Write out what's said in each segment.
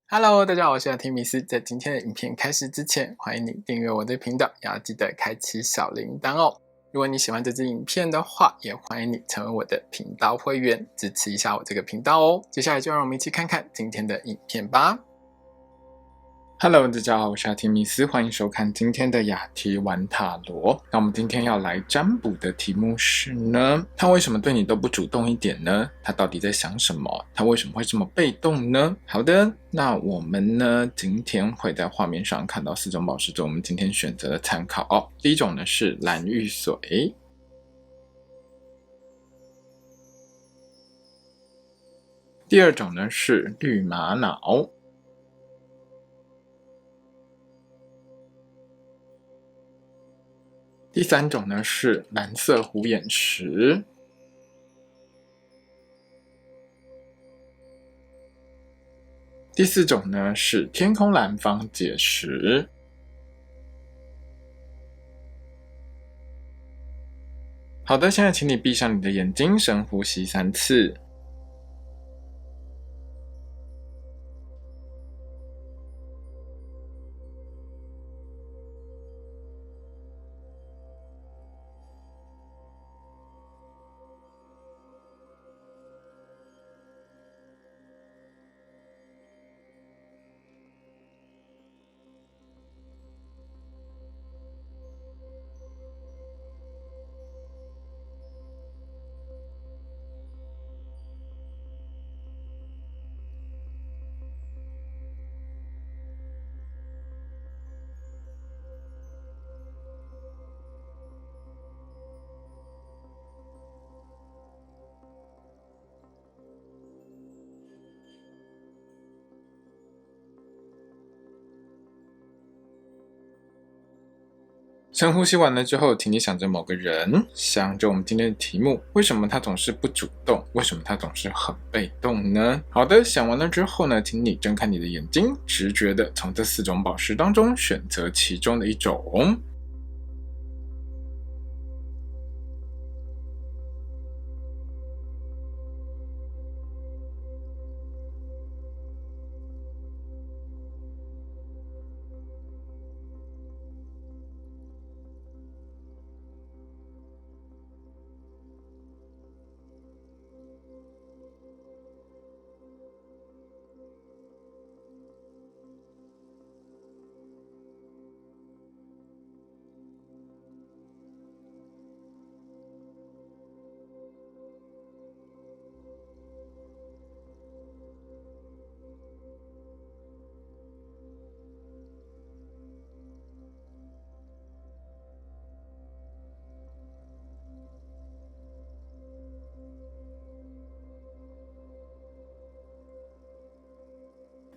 Hello，大家好，我是亚提米斯。在今天的影片开始之前，欢迎你订阅我的频道，也要记得开启小铃铛哦。如果你喜欢这支影片的话，也欢迎你成为我的频道会员，支持一下我这个频道哦。接下来就让我们一起看看今天的影片吧。Hello， 大家好，我是亚提米斯，欢迎收看今天的雅提玩塔罗。那我们今天要来占卜的题目是呢，他为什么对你都不主动一点呢？他到底在想什么？他为什么会这么被动呢？好的，那我们呢，今天会在画面上看到4种宝石做我们今天选择的参考哦。第一种呢是蓝玉髓，第二种呢是绿玛瑙，第三种呢是蓝色虎眼石，第四种呢是天空蓝方解石。好的，现在请你闭上你的眼睛，深呼吸3次。深呼吸完了之后，请你想着某个人，想着我们今天的题目，为什么他总是不主动？为什么他总是很被动呢？好的，想完了之后呢，请你睁开你的眼睛，直觉的从这4种宝石当中选择其中的一种。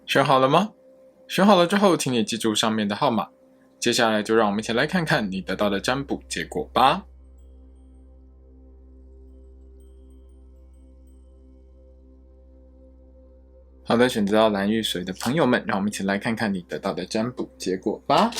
选好了吗？选好了之后，请你记住上面的号码。接下来就让我们一起来看看你得到的占卜结果吧。好的，选择到蓝玉髓的朋友们，让我们一起来看看你得到的占卜结果吧。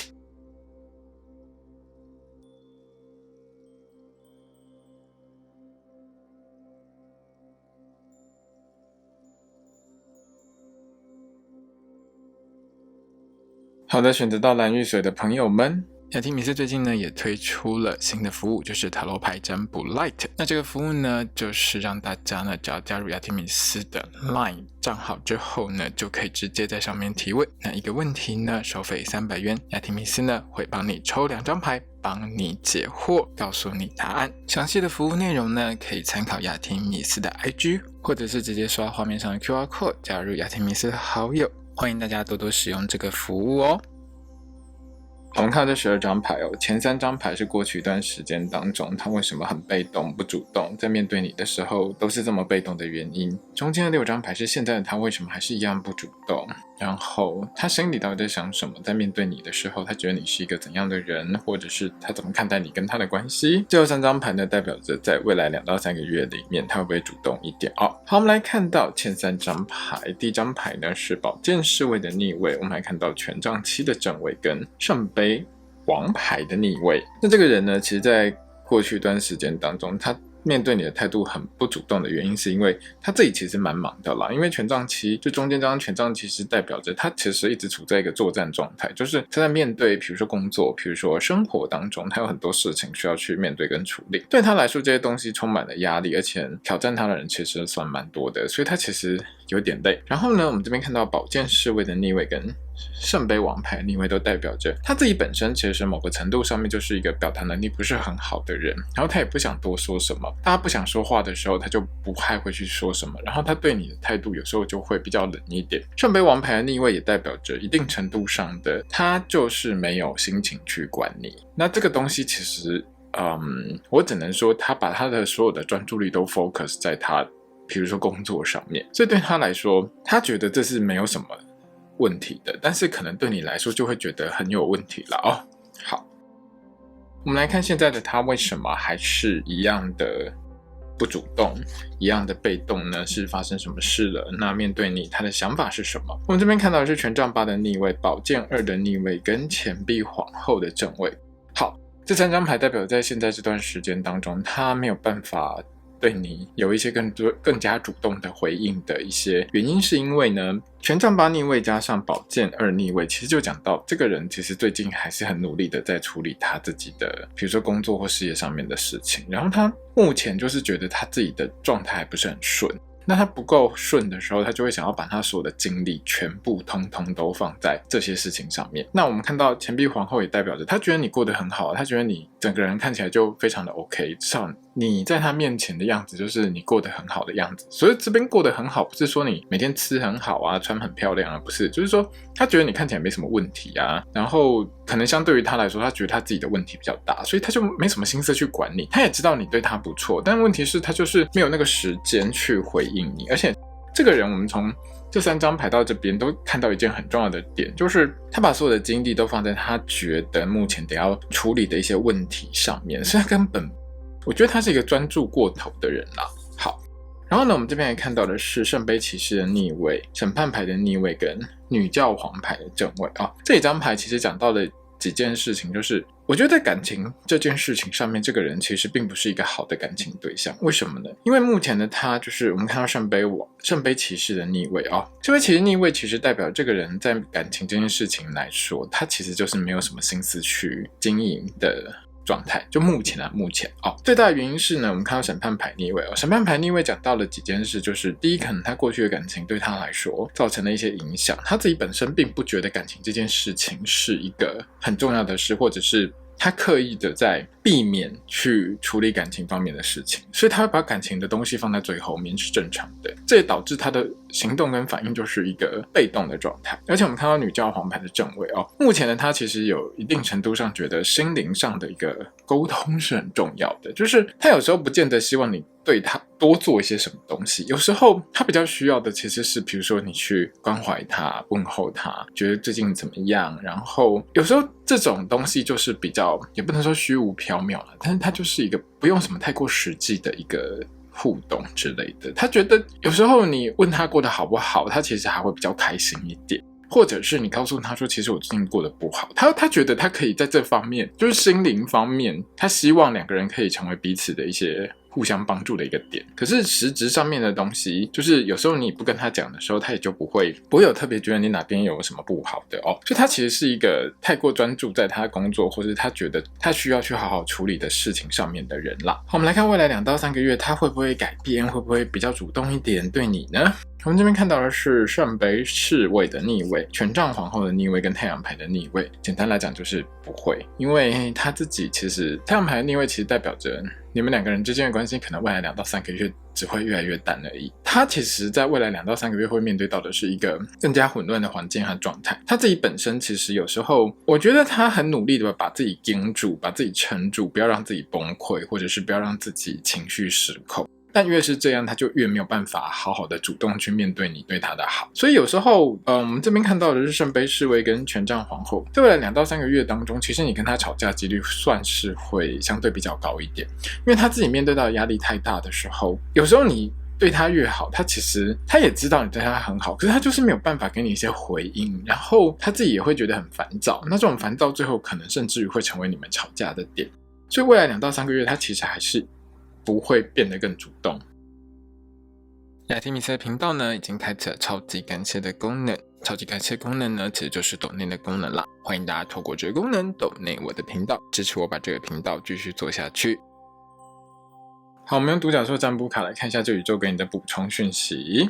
好的，选择到蓝玉髓的朋友们，雅提米斯最近呢也推出了新的服务，就是塔罗牌占卜 Light。那这个服务呢，就是让大家呢只要加入雅提米斯的 Line 账号之后呢，就可以直接在上面提问。那一个问题呢，收费300元，雅提米斯呢会帮你抽2张牌，帮你解惑，告诉你答案。详细的服务内容呢，可以参考雅提米斯的 IG， 或者是直接刷画面上的 QR Code 加入雅提米斯的好友。欢迎大家多多使用这个服务哦。我们看这12张牌哦，前3张牌是过去一段时间当中他为什么很被动不主动，在面对你的时候都是这么被动的原因。中间的6张牌是现在的他为什么还是一样不主动，然后他心里到底在想什么，在面对你的时候他觉得你是一个怎样的人，或者是他怎么看待你跟他的关系。最后3张牌呢，代表着在未来2到3个月里面他会不会主动一点哦。好，我们来看到前3张牌，第一张牌呢是宝剑侍卫的逆位，我们还看到权杖7的正位跟圣杯王牌的逆位。那这个人呢，其实在过去一段时间当中，他面对你的态度很不主动的原因，是因为他自己其实蛮忙的啦。因为权杖七就中间这张权杖七是代表着他其实一直处在一个作战状态，就是他在面对比如说工作，比如说生活当中，他有很多事情需要去面对跟处理。对他来说，这些东西充满了压力，而且挑战他的人其实算蛮多的，所以他其实有点累。然后呢，我们这边看到宝剑侍卫的逆位跟圣杯王牌逆位都代表着他自己本身其实某个程度上面就是一个表达能力不是很好的人，然后他也不想多说什么，大家不想说话的时候他就不太会去说什么，然后他对你的态度有时候就会比较冷一点。圣杯王牌的逆位也代表着一定程度上的他就是没有心情去管你。那这个东西其实我只能说他把他的所有的专注力都 focus 在他比如说工作上面，所以对他来说他觉得这是没有什么问题的，但是可能对你来说就会觉得很有问题了哦。好，我们来看现在的他为什么还是一样的不主动，一样的被动呢？是发生什么事了？那面对你他的想法是什么？我们这边看到的是权杖八的逆位、宝剑二的逆位跟钱币皇后的正位。好，这三张牌代表在现在这段时间当中他没有办法对你有一些更加主动的回应的一些原因，是因为呢，权杖八逆位加上宝剑二逆位，其实就讲到这个人其实最近还是很努力的在处理他自己的，比如说工作或事业上面的事情，然后他目前就是觉得他自己的状态还不是很顺。那他不够顺的时候，他就会想要把他所有的精力全部通通都放在这些事情上面。那我们看到钱币皇后也代表着他觉得你过得很好，他觉得你整个人看起来就非常的 OK， 至少你在他面前的样子就是你过得很好的样子。所以这边过得很好不是说你每天吃很好啊，穿很漂亮啊，不是，就是说他觉得你看起来没什么问题啊，然后可能相对于他来说，他觉得他自己的问题比较大，所以他就没什么心思去管你。他也知道你对他不错，但问题是他就是没有那个时间去回应你。而且这个人我们从这三张牌到这边都看到一件很重要的点，就是他把所有的精力都放在他觉得目前得要处理的一些问题上面，所以他根本我觉得他是一个专注过头的人啦。好，然后呢，我们这边也看到的是圣杯骑士的逆位、审判牌的逆位跟女教皇牌的正位啊。这一张牌其实讲到了几件事情，就是我觉得在感情这件事情上面，这个人其实并不是一个好的感情对象。为什么呢？因为目前的他就是我们看到圣杯骑士的逆位啊，圣杯骑士逆位其实代表这个人在感情这件事情来说，他其实就是没有什么心思去经营的状态，就目前最大的原因是呢，我们看到审判牌逆位审判牌逆位讲到了几件事，就是第一，可能他过去的感情对他来说造成了一些影响，他自己本身并不觉得感情这件事情是一个很重要的事，或者是他刻意的在避免去处理感情方面的事情，所以他会把感情的东西放在最后面，是正常的。这也导致他的行动跟反应就是一个被动的状态。而且我们看到女教皇牌的正位目前的他其实有一定程度上觉得心灵上的一个沟通是很重要的，就是他有时候不见得希望你对他多做一些什么东西，有时候他比较需要的其实是比如说你去关怀他、问候他，觉得最近怎么样，然后有时候这种东西就是比较也不能说虚无缥缈了，但是他就是一个不用什么太过实际的一个互动之类的。他觉得有时候你问他过得好不好，他其实还会比较开心一点，或者是你告诉他说其实我最近过得不好，他觉得他可以在这方面就是心灵方面，他希望两个人可以成为彼此的一些互相帮助的一个点。可是实质上面的东西，就是有时候你不跟他讲的时候，他也就不会有特别觉得你哪边有什么不好的所以他其实是一个太过专注在他的工作，或是他觉得他需要去好好处理的事情上面的人啦。好，我们来看未来2到3个月他会不会改变，会不会比较主动一点对你呢？我们这边看到的是圣杯侍卫的逆位、权杖皇后的逆位跟太阳牌的逆位。简单来讲就是不会，因为他自己其实太阳牌的逆位其实代表着你们两个人之间的关系可能未来2到3个月只会越来越淡而已。他其实在未来2到3个月会面对到的是一个更加混乱的环境和状态。他自己本身其实有时候我觉得他很努力的把自己盯住，把自己撑住，不要让自己崩溃，或者是不要让自己情绪失控。但越是这样，他就越没有办法好好的主动去面对你对他的好。所以有时候我们这边看到的是圣杯侍卫跟权杖皇后，在未来2到3个月当中，其实你跟他吵架几率算是会相对比较高一点，因为他自己面对到的压力太大的时候，有时候你对他越好，他其实他也知道你对他很好，可是他就是没有办法给你一些回应，然后他自己也会觉得很烦躁，那这种烦躁最后可能甚至于会成为你们吵架的点。所以未来2到3个月他其实还是不会变得更主动。雅提米斯的频道呢，已经开启了超级感谢的功能。超级感谢功能呢，其实就是抖内的功能啦。欢迎大家透过这个功能抖内我的频道，支持我把这个频道继续做下去。好，我们用独角兽占卜卡来看一下这宇宙给你的补充讯息。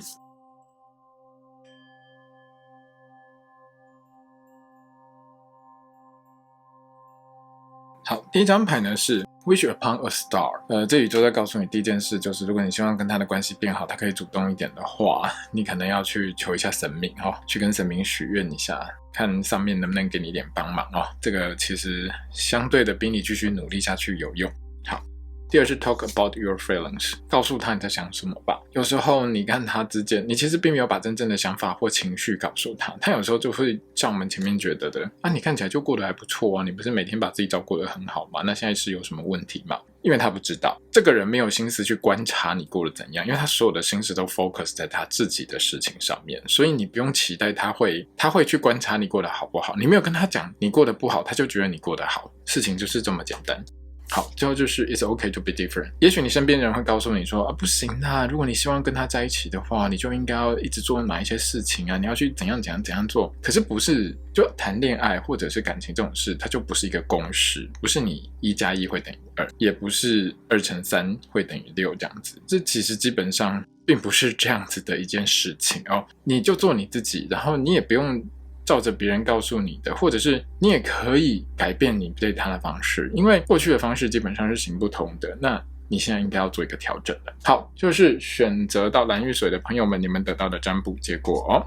好，第一张牌呢是 Wish upon a star。这宇宙在告诉你第一件事就是，如果你希望跟他的关系变好，他可以主动一点的话，你可能要去求一下神明去跟神明许愿一下，看上面能不能给你一点帮忙这个其实相对的比你继续努力下去有用。好。第二是 talk about your feelings， 告诉他你在想什么吧。有时候你跟他之间，你其实并没有把真正的想法或情绪告诉他，他有时候就会像我们前面觉得的你看起来就过得还不错你不是每天把自己照顾得很好吗？那现在是有什么问题吗？因为他不知道，这个人没有心思去观察你过得怎样，因为他所有的心思都 focus 在他自己的事情上面，所以你不用期待他会去观察你过得好不好。你没有跟他讲你过得不好，他就觉得你过得好，事情就是这么简单。好，最后就是 It's okay to be different。 也许你身边的人会告诉你说不行如果你希望跟他在一起的话，你就应该要一直做哪一些事情你要去怎样做。可是不是，就谈恋爱或者是感情这种事，它就不是一个公式，不是你1+1会等于2，也不是2×3会等于6这样子。这其实基本上并不是这样子的一件事情你就做你自己，然后你也不用照着别人告诉你的，或者是你也可以改变你对他的方式，因为过去的方式基本上是行不通的，那你现在应该要做一个调整了。好，就是选择到蓝玉水的朋友们，你们得到的占卜结果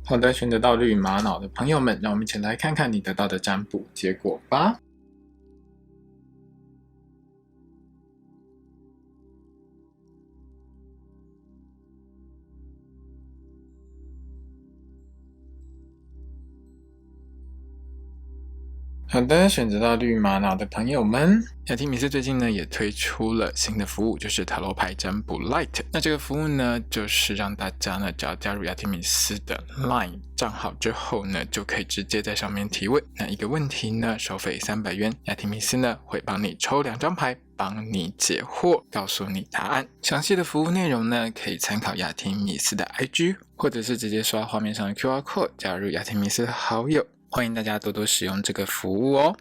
好的，选择到绿玛瑙的朋友们，让我们一起来看看你得到的占卜结果吧。好的，选择到绿玛瑙的朋友们，雅提米斯最近呢也推出了新的服务，就是塔罗牌占卜 Light。那这个服务呢，就是让大家呢只要加入雅提米斯的 Line 账号之后呢，就可以直接在上面提问。那一个问题呢，收费300元，雅提米斯呢会帮你抽2张牌，帮你解惑，告诉你答案。详细的服务内容呢，可以参考雅提米斯的 IG， 或者是直接刷画面上的 QR Code 加入雅提米斯的好友。欢迎大家多多使用这个服务好，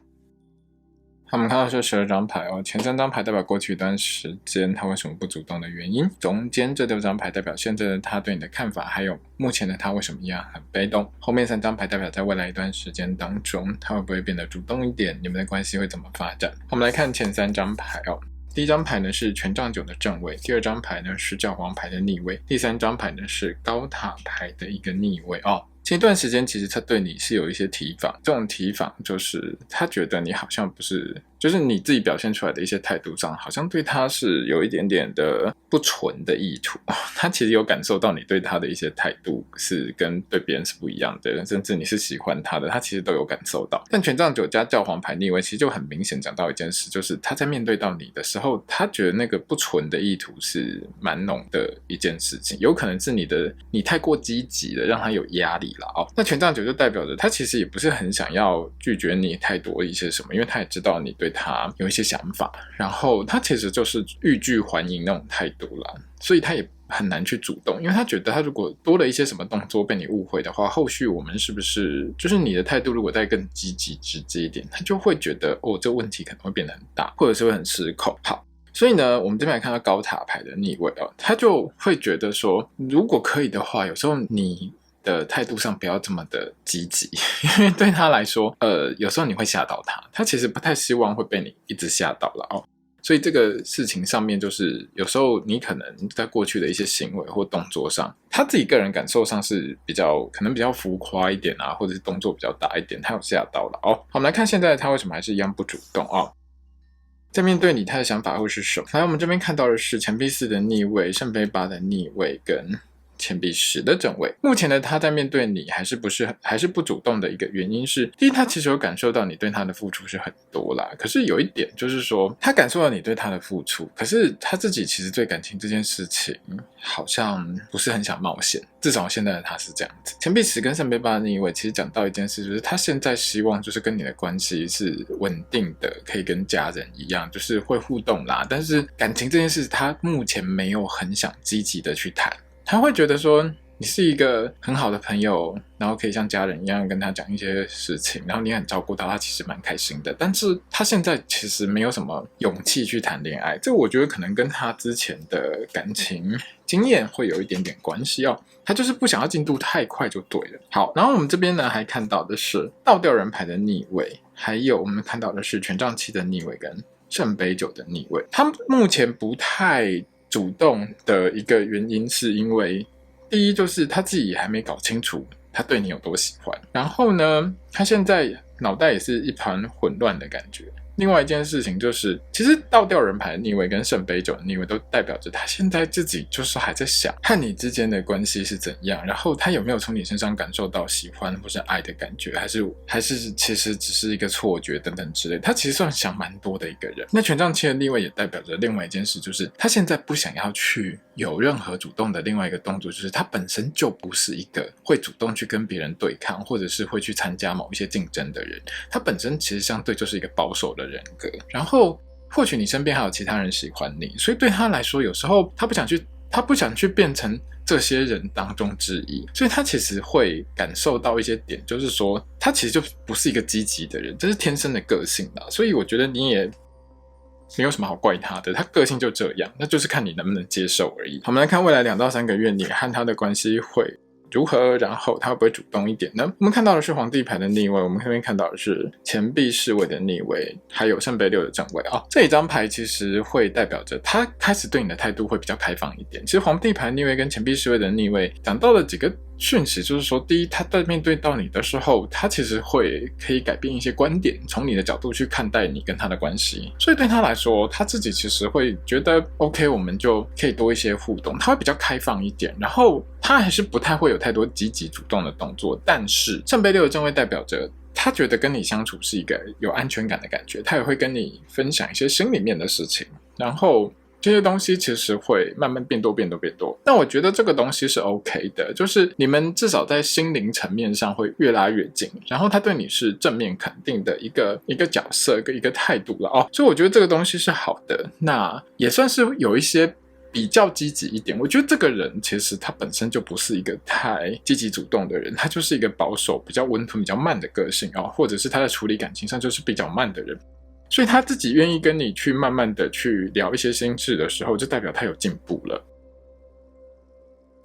我们看到是12张牌前3张牌代表过去一段时间他为什么不主动的原因，中间这6张牌代表现在的他对你的看法，还有目前的他为什么一样很被动，后面3张牌代表在未来一段时间当中他会不会变得主动一点，你们的关系会怎么发展。我们来看前3张牌第一张牌呢是权杖9的正位，第2张牌呢是教皇牌的逆位，第3张牌呢是高塔牌的一个逆位前一段时间其实他对你是有一些提防，这种提防就是他觉得你好像不是，就是你自己表现出来的一些态度上好像对他是有一点点的不纯的意图他其实有感受到你对他的一些态度是跟对别人是不一样的，甚至你是喜欢他的，他其实都有感受到。但权杖9加教皇牌逆位其实就很明显讲到一件事，就是他在面对到你的时候，他觉得那个不纯的意图是蛮浓的一件事情，有可能是你太过积极了，让他有压力那权杖9就代表着他其实也不是很想要拒绝你太多一些什么，因为他也知道你对他有一些想法，然后他其实就是欲拒还迎那种态度啦，所以他也很难去主动，因为他觉得他如果多了一些什么动作被你误会的话，后续我们是不是就是你的态度如果再更积极直接一点，他就会觉得这问题可能会变得很大，或者是会很失控。好，所以呢我们这边来看到高塔牌的逆位他就会觉得说如果可以的话，有时候你的态度上不要这么的积极，因为对他来说有时候你会吓到他其实不太希望会被你一直吓到了所以这个事情上面就是有时候你可能在过去的一些行为或动作上，他自己个人感受上是可能比较浮夸一点或者是动作比较大一点，他有吓到了好，我们来看现在他为什么还是一样不主动在面对你他的想法会是什么。来，我们这边看到的是钱币4的逆位、圣杯8的逆位跟钱币10的正位。目前呢，他在面对你还是不主动的一个原因是，第一，他其实有感受到你对他的付出是很多啦，可是有一点就是说，他感受到你对他的付出，可是他自己其实对感情这件事情好像不是很想冒险，至少现在的他是这样子。钱币10跟圣杯8的逆位其实讲到一件事，就是他现在希望就是跟你的关系是稳定的，可以跟家人一样，就是会互动啦，但是感情这件事他目前没有很想积极的去谈，他会觉得说你是一个很好的朋友，然后可以像家人一样跟他讲一些事情，然后你很照顾他其实蛮开心的，但是他现在其实没有什么勇气去谈恋爱，这我觉得可能跟他之前的感情经验会有一点点关系哦，他就是不想要进度太快就对了。好，然后我们这边呢还看到的是倒吊人牌的逆位，还有我们看到的是权杖7的逆位跟圣杯9的逆位。他目前不太主动的一个原因是因为第一就是他自己也还没搞清楚他对你有多喜欢，然后呢他现在脑袋也是一盘混乱的感觉。另外一件事情就是，其实倒吊人牌的逆位跟圣杯9的逆位都代表着他现在自己就是还在想和你之间的关系是怎样，然后他有没有从你身上感受到喜欢或是爱的感觉，还是其实只是一个错觉等等之类的，他其实算想蛮多的一个人。那权杖7的逆位也代表着另外一件事，就是他现在不想要去有任何主动的另外一个动作，就是他本身就不是一个会主动去跟别人对抗或者是会去参加某一些竞争的人，他本身其实相对就是一个保守的人格，然后或许你身边还有其他人喜欢你，所以对他来说有时候他不想去变成这些人当中之一，所以他其实会感受到一些点，就是说他其实就不是一个积极的人，这是天生的个性啦，所以我觉得你也没有什么好怪他的，他个性就这样，那就是看你能不能接受而已。好，我们来看未来2到3个月你和他的关系会如何，然后他会不会主动一点呢？我们看到的是皇帝牌的逆位，我们这边看到的是钱币侍卫的逆位，还有圣杯6的正位哦。这一张牌其实会代表着他开始对你的态度会比较开放一点。其实皇帝牌逆位跟钱币侍卫的逆位讲到了几个讯息，就是说第一，他在面对到你的时候，他其实可以改变一些观点，从你的角度去看待你跟他的关系，所以对他来说，他自己其实会觉得 OK， 我们就可以多一些互动，他会比较开放一点，然后他还是不太会有太多积极主动的动作。但是圣杯6的正位代表着他觉得跟你相处是一个有安全感的感觉，他也会跟你分享一些心里面的事情，然后这些东西其实会慢慢变多。但我觉得这个东西是 OK 的，就是你们至少在心灵层面上会越拉越近，然后他对你是正面肯定的一个角色一个态度了哦，所以我觉得这个东西是好的，那也算是有一些比较积极一点。我觉得这个人其实他本身就不是一个太积极主动的人，他就是一个保守比较温吞比较慢的个性哦，或者是他在处理感情上就是比较慢的人，所以他自己愿意跟你去慢慢的去聊一些心事的时候，就代表他有进步了。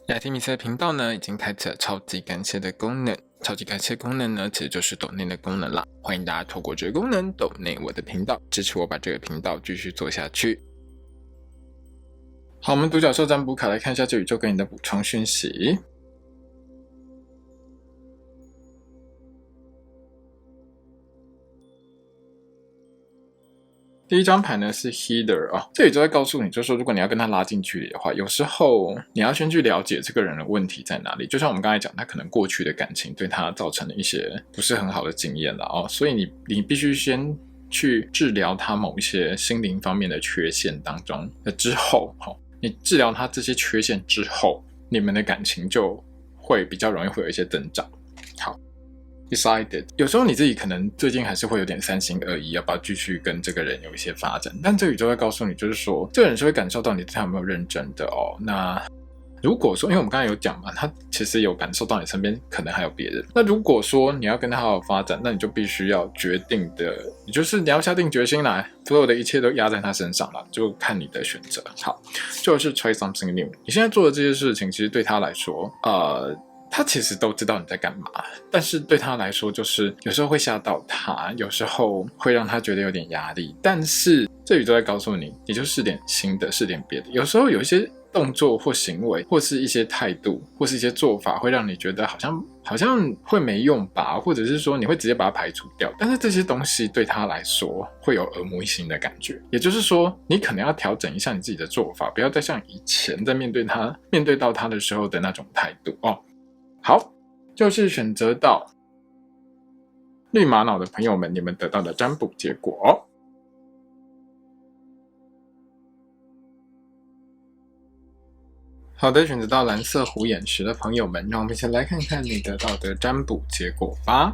雅提米斯的频道呢已经开启了超级感谢的功能，超级感谢功能呢其实就是抖内的功能啦，欢迎大家透过这个功能抖内我的频道，支持我把这个频道继续做下去。好，我们独角兽占卜卡来看一下这宇宙给你的补充讯息。第一张牌呢是 Healer 哦，这里就在告诉你，就是说如果你要跟他拉近距离的话，有时候你要先去了解这个人的问题在哪里。就像我们刚才讲，他可能过去的感情对他造成了一些不是很好的经验了哦，所以你必须先去治疗他某一些心灵方面的缺陷当中之后，你治疗他这些缺陷之后，你们的感情就会比较容易会有一些增长。好。Decided， 有时候你自己可能最近还是会有点三心二意，要不要继续跟这个人有一些发展，但这里就会告诉你，就是说这个人是会感受到你对他有没有认真的哦。那如果说因为我们刚才有讲嘛，他其实有感受到你身边可能还有别人，那如果说你要跟他好好发展，那你就必须要决定的，也就是你要下定决心来，所有的一切都压在他身上了，就看你的选择。好，就是 try something new， 你现在做的这些事情其实对他来说他其实都知道你在干嘛，但是对他来说就是有时候会吓到他，有时候会让他觉得有点压力，但是这里都在告诉你，你就试点新的，试点别的。有时候有一些动作或行为，或是一些态度，或是一些做法，会让你觉得好像会没用吧，或者是说你会直接把它排除掉。但是这些东西对他来说会有耳目一新的感觉，也就是说，你可能要调整一下你自己的做法，不要再像以前在面对到他的时候的那种态度哦。好，就是选择到绿玛瑙的朋友们，你们得到的占卜结果哦。好的，选择到蓝色虎眼石的朋友们，让我们一起来看看你得到的占卜结果吧。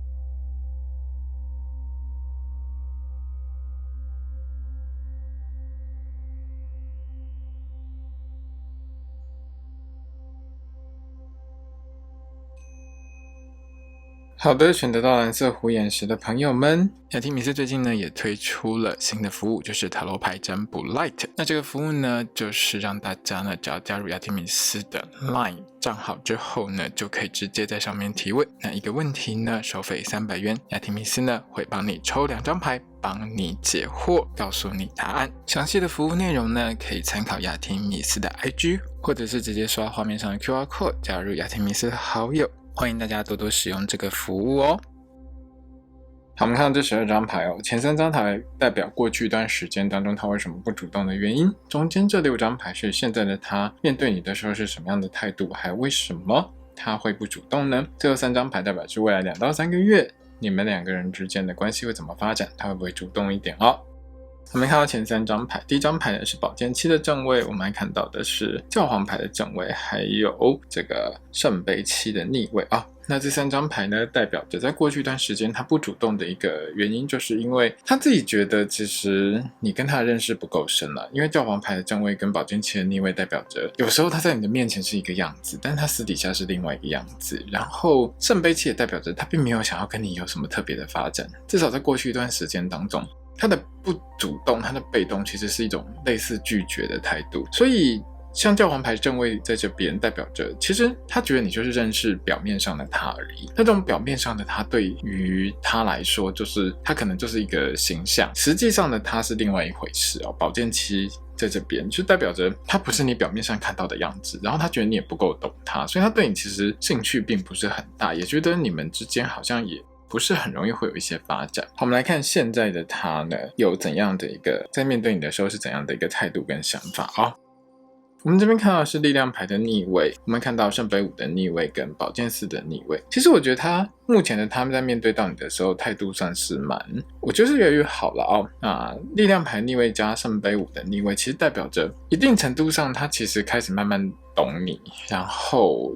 好的，选择到蓝色虎眼石的朋友们，雅提米斯最近呢也推出了新的服务，就是塔罗牌占卜 Lite。那这个服务呢，就是让大家呢只要加入雅提米斯的 Line 账号之后呢，就可以直接在上面提问。那一个问题呢，收费300元，雅提米斯呢会帮你抽2张牌，帮你解惑，告诉你答案。详细的服务内容呢，可以参考雅提米斯的 IG， 或者是直接刷画面上的 QR Code 加入雅提米斯的好友。欢迎大家多多使用这个服务哦。好，我们看到这12张牌哦，前3张牌代表过去一段时间当中他为什么不主动的原因，中间这6张牌是现在的他面对你的时候是什么样的态度，还有为什么他会不主动呢？最后3张牌代表是未来2到3个月你们2个人之间的关系会怎么发展，他会不会主动一点哦。我们看到前3张牌，第一张牌呢是宝剑7的正位，我们还看到的是教皇牌的正位，还有这个圣杯7的逆位啊。那这3张牌呢，代表着在过去一段时间他不主动的一个原因，就是因为他自己觉得其实你跟他的认识不够深了。因为教皇牌的正位跟宝剑7的逆位代表着有时候他在你的面前是一个样子，但他私底下是另外一个样子。然后圣杯7也代表着他并没有想要跟你有什么特别的发展，至少在过去一段时间当中，他的不主动，他的被动其实是一种类似拒绝的态度。所以像教皇牌正位在这边代表着其实他觉得你就是认识表面上的他而已，那种表面上的他对于他来说就是他可能就是一个形象，实际上的他是另外一回事哦。宝剑7在这边就代表着他不是你表面上看到的样子，然后他觉得你也不够懂他，所以他对你其实兴趣并不是很大，也觉得你们之间好像也不是很容易会有一些发展。好，我们来看现在的他呢，有怎样的一个在面对你的时候是怎样的一个态度跟想法哦。我们这边看到的是力量牌的逆位，我们看到圣杯5的逆位跟宝剑4的逆位。其实我觉得目前的他们在面对到你的时候态度算是我觉得是越来越好了哦。那力量牌逆位加圣杯5的逆位，其实代表着一定程度上他其实开始慢慢懂你，然后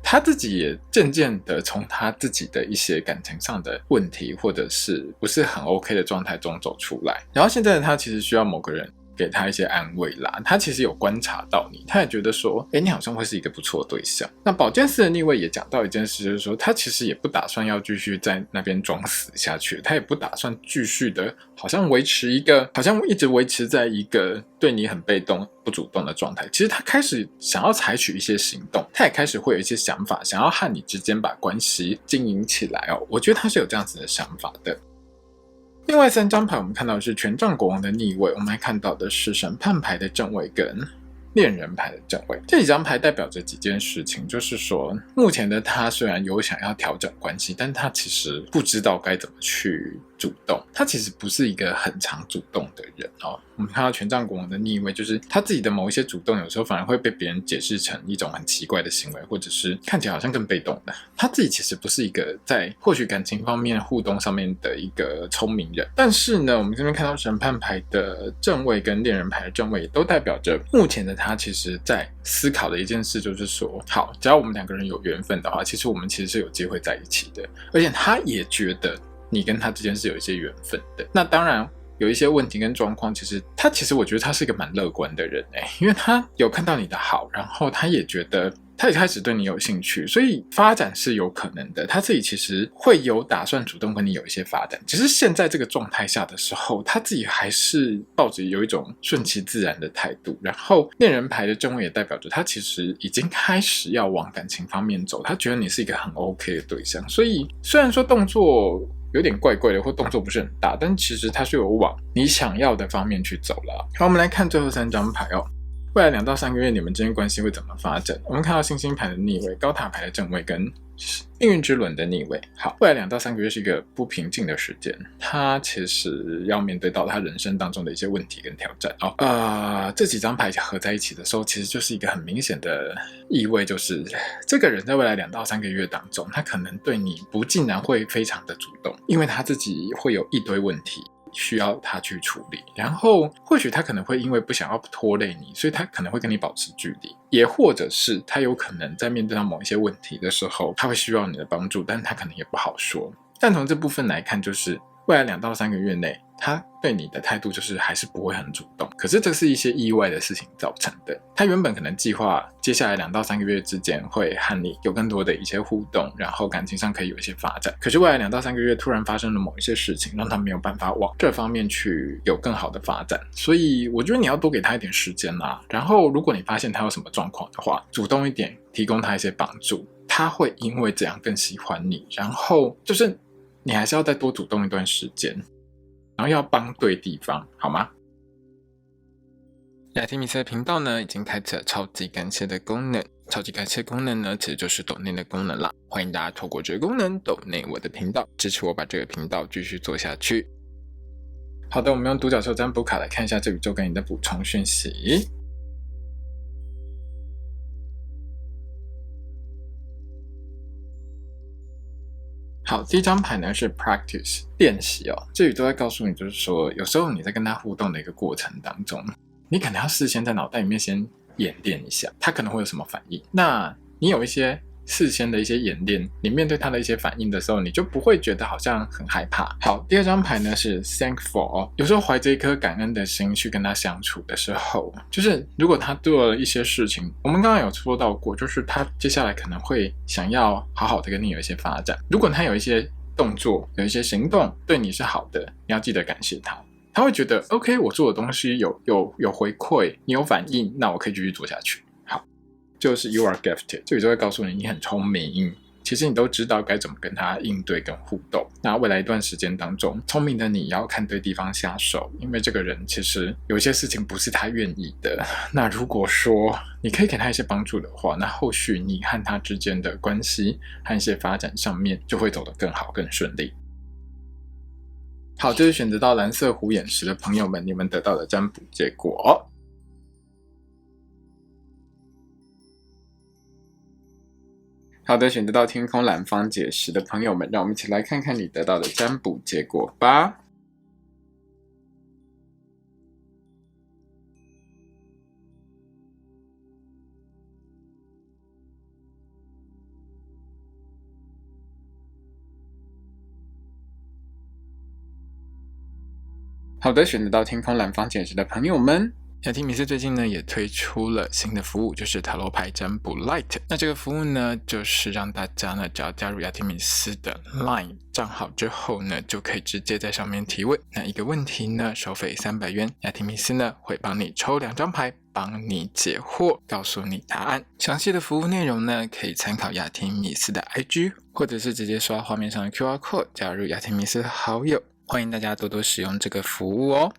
他自己也渐渐的从他自己的一些感情上的问题或者是不是很 OK 的状态中走出来，然后现在的他其实需要某个人给他一些安慰啦。他其实有观察到你，他也觉得说你好像会是一个不错的对象。那宝剑4的逆位也讲到一件事，就是说他其实也不打算要继续在那边装死下去，他也不打算继续的好像一直维持在一个对你很被动不主动的状态。其实他开始想要采取一些行动，他也开始会有一些想法，想要和你之间把关系经营起来哦。我觉得他是有这样子的想法的。另外3张牌我们看到的是权杖国王的逆位，我们还看到的是审判牌的正位跟恋人牌的正位。这几张牌代表着几件事情，就是说目前的他虽然有想要调整关系，但他其实不知道该怎么去主动，他其实不是一个很常主动的人哦。我们看到权杖国王的逆位，就是他自己的某一些主动有时候反而会被别人解释成一种很奇怪的行为，或者是看起来好像更被动的。他自己其实不是一个在获取感情方面互动上面的一个聪明人。但是呢，我们这边看到审判牌的正位跟恋人牌的正位也都代表着目前的他其实在思考的一件事，就是说好，只要我们2个人有缘分的话，其实我们其实是有机会在一起的。而且他也觉得你跟他之间是有一些缘分的。那当然有一些问题跟状况，其实我觉得他是一个蛮乐观的人因为他有看到你的好，然后他也觉得他也开始对你有兴趣，所以发展是有可能的。他自己其实会有打算主动跟你有一些发展，只是现在这个状态下的时候，他自己还是抱着有一种顺其自然的态度。然后恋人牌的正位也代表着他其实已经开始要往感情方面走，他觉得你是一个很 OK 的对象。所以虽然说动作有点怪怪的，或动作不是很大，但其实他是有往你想要的方面去走了。好，我们来看最后3张牌哦。未来2到3个月你们之间关系会怎么发展？我们看到星星牌的逆位、高塔牌的正位跟命运之轮的逆位。好，未来2到3个月是一个不平静的时间，他其实要面对到他人生当中的一些问题跟挑战这几张牌合在一起的时候，其实就是一个很明显的意味，就是这个人在未来2到3个月当中，他可能对你不尽然会非常的主动，因为他自己会有一堆问题需要他去处理，然后或许他可能会因为不想要拖累你，所以他可能会跟你保持距离，也或者是他有可能在面对到某一些问题的时候，他会需要你的帮助，但他可能也不好说。但从这部分来看，就是未来2到3个月内，他对你的态度就是还是不会很主动，可是这是一些意外的事情造成的。他原本可能计划接下来2到3个月之间会和你有更多的一些互动，然后感情上可以有一些发展，可是未来2到3个月突然发生了某一些事情，让他没有办法往这方面去有更好的发展，所以我觉得你要多给他一点时间啦。然后如果你发现他有什么状况的话，主动一点，提供他一些帮助，他会因为这样更喜欢你。然后就是你还是要再多主动一段时间，然后要帮对地方，好吗？雅提米斯的频道呢，已经开启了超级感谢的功能。超级感谢功能呢，其实就是抖内的功能啦。欢迎大家透过这个功能抖内我的频道，支持我把这个频道继续做下去。好的，我们用独角兽占卜卡来看一下这宇宙给你的补充讯息。好，第一张牌呢是 practice 练习这宇宙在告诉你，就是说有时候你在跟他互动的一个过程当中，你可能要事先在脑袋里面先演练一下，他可能会有什么反应。那你有一些事先的一些演练，你面对他的一些反应的时候，你就不会觉得好像很害怕。好，第二张牌呢是 thankful 有时候怀着一颗感恩的心去跟他相处的时候，就是如果他做了一些事情，我们刚刚有说到过，就是他接下来可能会想要好好的跟你有一些发展。如果他有一些动作，有一些行动对你是好的，你要记得感谢他。他会觉得 OK， 我做的东西有回馈，你有反应，那我可以继续做下去。好，就是 You are gifted， 这里就会告诉你，你很聪明，其实你都知道该怎么跟他应对跟互动。那未来一段时间当中，聪明的你要看对地方下手，因为这个人其实有一些事情不是他愿意的。那如果说你可以给他一些帮助的话，那后续你和他之间的关系和一些发展上面就会走得更好更顺利。好，这是选择到蓝色虎眼石的朋友们，你们得到的占卜结果。好的，选择到天空蓝方解石的朋友们，让我们一起来看看你得到的占卜结果吧。好的，选择到天空蓝方解石的朋友们，雅提米斯最近呢也推出了新的服务，就是塔罗牌占卜 Light。那这个服务呢，就是让大家呢只要加入雅提米斯的 Line 账号之后呢，就可以直接在上面提问。那一个问题呢，收费300元，雅提米斯呢会帮你抽2张牌，帮你解惑，告诉你答案。详细的服务内容呢，可以参考雅提米斯的 IG， 或者是直接刷画面上的 QR Code 加入雅提米斯的好友。欢迎大家多多使用这个服务哦。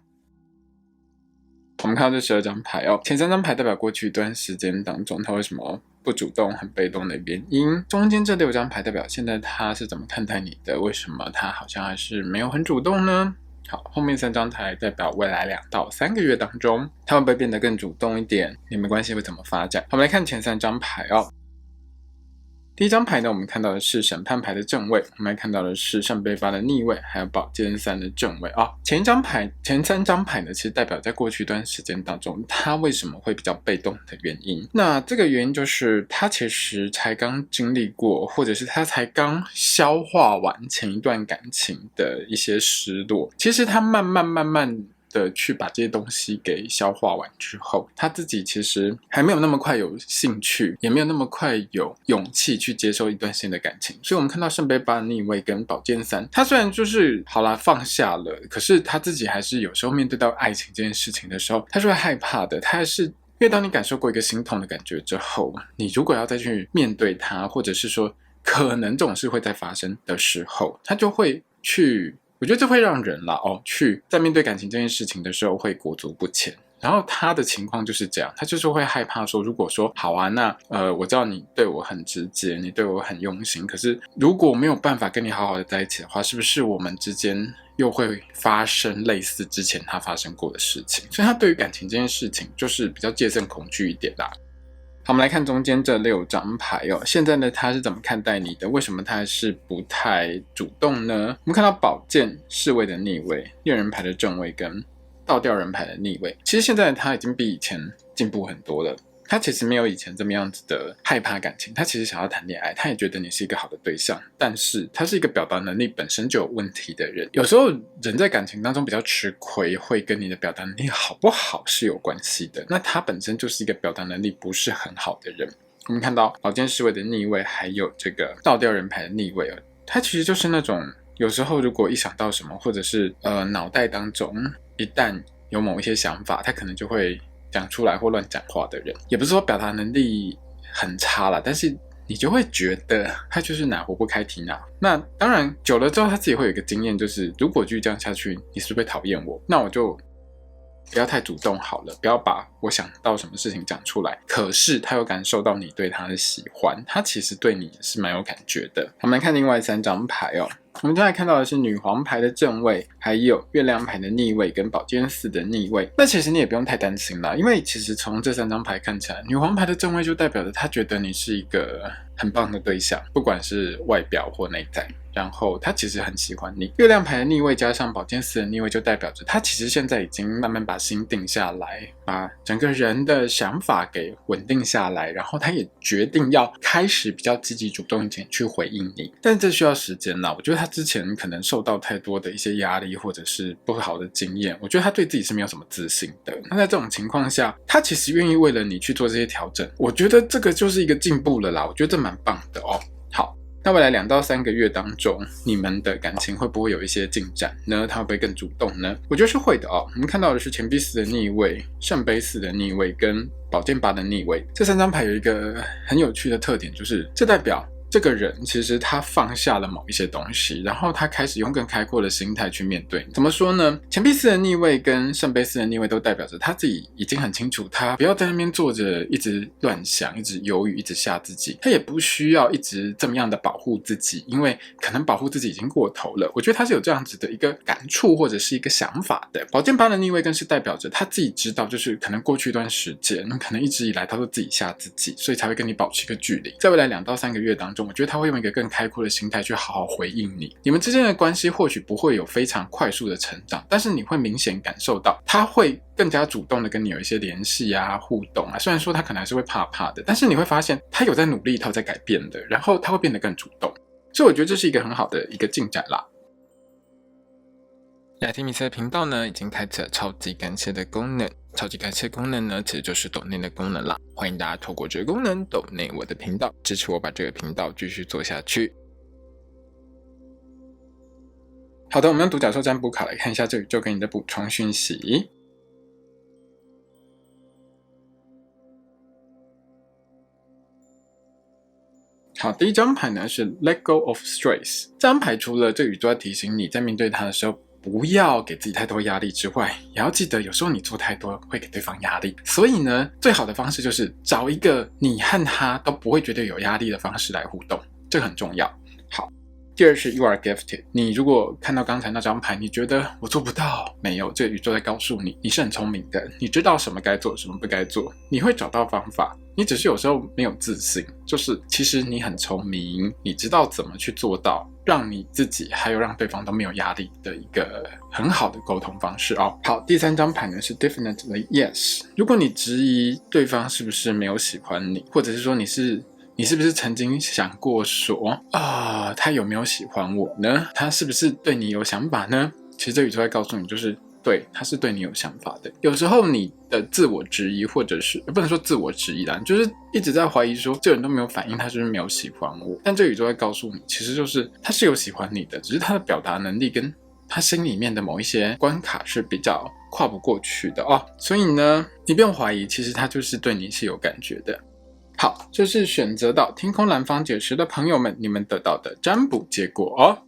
我们看到这12张牌前3张牌代表过去一段时间当中他为什么不主动很被动的原因，中间这6张牌代表现在他是怎么看待你的，为什么他好像还是没有很主动呢？好，后面3张牌代表未来2到3个月当中他会不会变得更主动一点，你们关系会怎么发展。我们来看前3张牌第一张牌呢，我们看到的是审判牌的正位，我们还看到的是圣杯八的逆位，还有宝剑3的正位前3张牌呢，其实代表在过去一段时间当中，他为什么会比较被动的原因。那这个原因就是他其实才刚经历过，或者是他才刚消化完前一段感情的一些失落。其实他慢慢的去把这些东西给消化完之后，他自己其实还没有那么快有兴趣，也没有那么快有勇气去接受一段新的感情。所以我们看到圣杯八的逆位跟宝剑3，他虽然就是好啦放下了，可是他自己还是有时候面对到爱情这件事情的时候，他是会害怕的。他还是因为当你感受过一个心痛的感觉之后，你如果要再去面对它，或者是说可能这种事会再发生的时候，他就会去，我觉得这会让人去在面对感情这件事情的时候会裹足不前。然后他的情况就是这样，他就是会害怕说，如果说好啊，那我知道你对我很直接，你对我很用心，可是如果没有办法跟你好好的在一起的话，是不是我们之间又会发生类似之前他发生过的事情？所以他对于感情这件事情就是比较戒慎恐惧一点啦。好，我们来看中间这6张牌哦。现在呢，他是怎么看待你的？为什么他还是不太主动呢？我们看到宝剑侍卫的逆位、恋人牌的正位跟倒吊人牌的逆位。其实现在他已经比以前进步很多了。他其实没有以前这么样子的害怕感情，他其实想要谈恋爱，他也觉得你是一个好的对象，但是他是一个表达能力本身就有问题的人。有时候人在感情当中比较吃亏，会跟你的表达能力好不好是有关系的。那他本身就是一个表达能力不是很好的人。我们看到宝剑侍卫的逆位，还有这个倒吊人牌的逆位，他其实就是那种有时候如果一想到什么，或者是脑袋当中一旦有某一些想法，他可能就会讲出来或乱讲话的人。也不是说表达能力很差啦，但是你就会觉得他就是哪壶不开提哪。那当然久了之后他自己会有一个经验，就是如果继续这样下去，你是不是会讨厌我？那我就不要太主动好了，不要把我想到什么事情讲出来。可是他有感受到你对他的喜欢，他其实对你是蛮有感觉的。我们来看另外3张牌哦。我们现在看到的是女皇牌的正位，还有月亮牌的逆位跟宝剑4的逆位。那其实你也不用太担心啦，因为其实从这3张牌看起来，女皇牌的正位就代表着他觉得你是一个很棒的对象，不管是外表或内在，然后他其实很喜欢你。月亮牌的逆位加上宝剑4的逆位，就代表着他其实现在已经慢慢把心定下来，把整个人的想法给稳定下来，然后他也决定要开始比较积极主动一点去回应你。但这需要时间啦，我觉得他之前可能受到太多的一些压力或者是不好的经验，我觉得他对自己是没有什么自信的。那在这种情况下，他其实愿意为了你去做这些调整，我觉得这个就是一个进步了啦，我觉得这蛮棒的哦。好，那未来2到3个月当中，你们的感情会不会有一些进展呢？他会不会更主动呢？我觉得是会的哦。我们看到的是钱币4的逆位、圣杯4的逆位跟宝剑8的逆位。这3张牌有一个很有趣的特点，就是这代表这个人其实他放下了某一些东西，然后他开始用更开阔的心态去面对。怎么说呢？钱币4的逆位跟圣杯4的逆位都代表着他自己已经很清楚，他不要在那边坐着一直乱想，一直犹豫，一直吓自己。他也不需要一直这么样的保护自己，因为可能保护自己已经过头了。我觉得他是有这样子的一个感触或者是一个想法的。宝剑8的逆位更是代表着他自己知道，就是可能过去一段时间，可能一直以来他都自己吓自己，所以才会跟你保持一个距离。在未来2到3个月当中，我觉得他会用一个更开阔的心态去好好回应你。你们之间的关系或许不会有非常快速的成长，但是你会明显感受到他会更加主动的跟你有一些联系啊、互动啊。虽然说他可能还是会怕怕的，但是你会发现他有在努力，他有在改变的，然后他会变得更主动。所以我觉得这是一个很好的一个进展啦。雅提米斯的频道呢，已经开启了超级感谢的功能。超级感谢功能呢，其实就是抖内的功能啦。欢迎大家透过这个功能抖内我的频道，支持我把这个频道继续做下去。好的，我们用独角兽占卜卡来看一下这宇宙给你的补充讯息。好，第一张牌呢是 Let Go of Stress。这张牌除了这宇宙要提醒你在面对它的时候不要给自己太多压力之外，也要记得有时候你做太多会给对方压力。所以呢，最好的方式就是找一个你和他都不会觉得有压力的方式来互动，这个很重要。好，第二是 You are gifted。你如果看到刚才那张牌，你觉得我做不到，没有，这个宇宙在告诉你，你是很聪明的，你知道什么该做，什么不该做，你会找到方法。你只是有时候没有自信，就是其实你很聪明，你知道怎么去做到让你自己还有让对方都没有压力的一个很好的沟通方式哦。好，第三张牌呢是 Definitely Yes。如果你质疑对方是不是没有喜欢你，或者是说你是不是曾经想过说他有没有喜欢我呢？他是不是对你有想法呢？其实这宇宙在告诉你，就是对，他是对你有想法的。有时候你的自我质疑，或者是不能说自我质疑啦，就是一直在怀疑说这人都没有反应，他是不是没有喜欢我？但这宇宙在告诉你，其实就是他是有喜欢你的，只是他的表达能力跟他心里面的某一些关卡是比较跨不过去的哦。所以呢，你不用怀疑，其实他就是对你是有感觉的。好，这是选择到天空蓝方解释的朋友们，你们得到的占卜结果哦。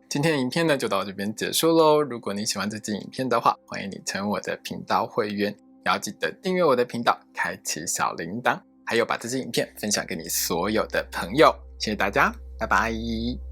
今天的影片呢就到这边结束咯。如果你喜欢这支影片的话，欢迎你成为我的频道会员，也要记得订阅我的频道，开启小铃铛，还有把这支影片分享给你所有的朋友。谢谢大家，拜拜。